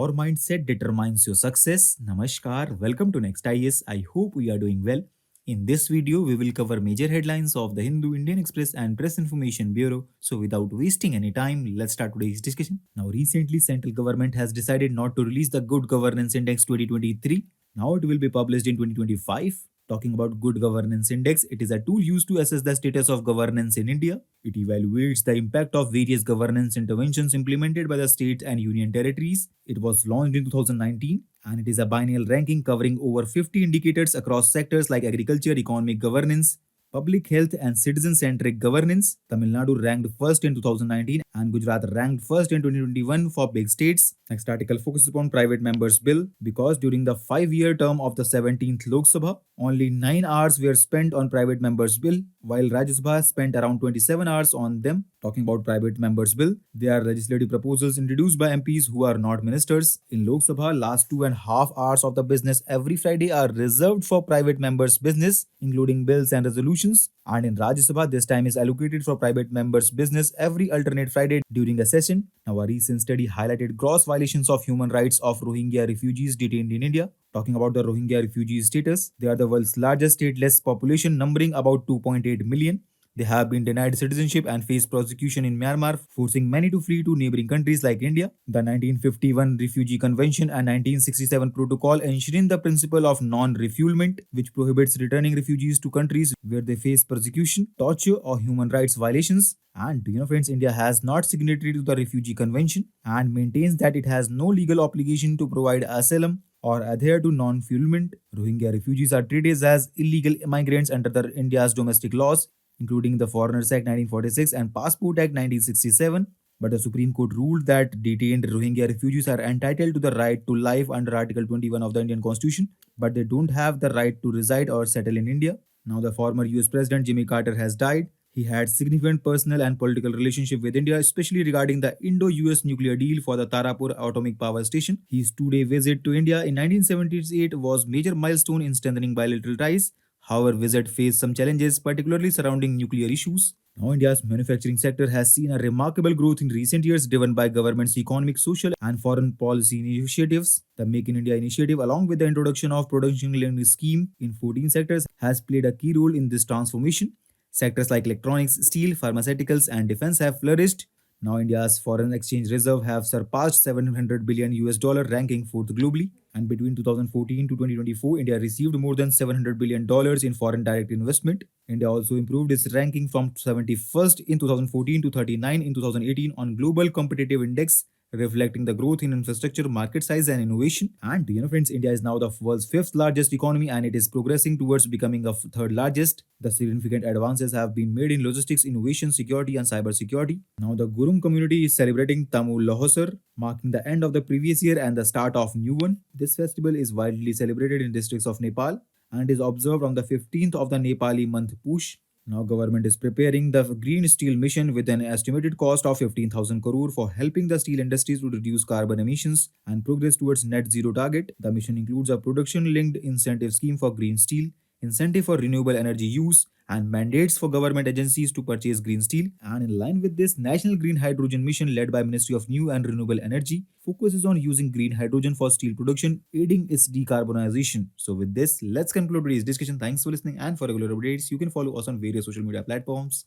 Your mindset determines your success. Namaskar. Welcome to Next IS. I hope we are doing well. In this video, we will cover major headlines of the Hindu, Indian Express and Press Information Bureau. So without wasting any time, let's start today's discussion. Now recently, central government has decided not to release the Good Governance Index 2023. Now it will be published in 2025. Talking about Good Governance Index, it is a tool used to assess the status of governance in India. It evaluates the impact of various governance interventions implemented by the states and union territories. It was launched in 2019 and it is a biennial ranking covering over 50 indicators across sectors like agriculture, economic governance, public health, and citizen centric governance. Tamil Nadu ranked first in 2019 and Gujarat ranked first in 2021 for big states. Next article focuses upon private members' bill because during the 5-year term of the 17th Lok Sabha, only 9 hours were spent on private members' bill, while Rajya Sabha spent around 27 hours on them. Talking about private members' bill, they are legislative proposals introduced by MPs who are not ministers. In Lok Sabha, last 2.5 hours of the business every Friday are reserved for private members' business, including bills and resolutions. And in Rajya Sabha, this time is allocated for private members' business every alternate Friday during a session. Now, a recent study highlighted gross violations of human rights of Rohingya refugees detained in India. Talking about the Rohingya refugee status, they are the world's largest stateless population, numbering about 2.8 million. They have been denied citizenship and face persecution in Myanmar, forcing many to flee to neighboring countries like India. The 1951 Refugee Convention and 1967 Protocol enshrin the principle of non-refoulement, which prohibits returning refugees to countries where they face persecution, torture, or human rights violations. And friends, India has not signatory to the Refugee Convention and maintains that it has no legal obligation to provide asylum or adhere to non-refoulement. Rohingya refugees are treated as illegal immigrants under the India's domestic laws, including the Foreigners Act 1946 and Passport Act 1967. But the Supreme Court ruled that detained Rohingya refugees are entitled to the right to life under Article 21 of the Indian Constitution, but they don't have the right to reside or settle in India. Now, the former US President Jimmy Carter has died. He had significant personal and political relationship with India, especially regarding the Indo-US nuclear deal for the Tarapur atomic power station. His two-day visit to India in 1978 was major milestone in strengthening bilateral ties. However, visit faced some challenges, particularly surrounding nuclear issues. Now, India's manufacturing sector has seen a remarkable growth in recent years, driven by government's economic, social, and foreign policy initiatives. The Make in India initiative, along with the introduction of production-linked scheme in 14 sectors, has played a key role in this transformation. Sectors like electronics, steel, pharmaceuticals, and defense have flourished. Now, India's foreign exchange reserve have surpassed 700 billion US dollar, ranking fourth globally. And between 2014 to 2024, India received more than 700 billion dollars in foreign direct investment. India also improved its ranking from 71st in 2014 to 39 in 2018 on Global Competitive Index, reflecting the growth in infrastructure, market size, and innovation. And friends, India is now the world's fifth largest economy and it is progressing towards becoming a third largest. The significant advances have been made in logistics, innovation, security, and cybersecurity. Now, the Gurung community is celebrating Tamu Lhosar, marking the end of the previous year and the start of new one. This festival is widely celebrated in districts of Nepal and is observed on the 15th of the Nepali month Push. Now, government is preparing the Green Steel Mission with an estimated cost of 15,000 crore for helping the steel industries to reduce carbon emissions and progress towards net zero target. The mission includes a production-linked incentive scheme for green steel, incentive for renewable energy use, and mandates for government agencies to purchase green steel. And in line with this, National Green Hydrogen Mission, led by Ministry of New and Renewable Energy, focuses on using green hydrogen for steel production, aiding its decarbonization. So with this, let's conclude today's discussion. Thanks for listening, and for regular updates, you can follow us on various social media platforms.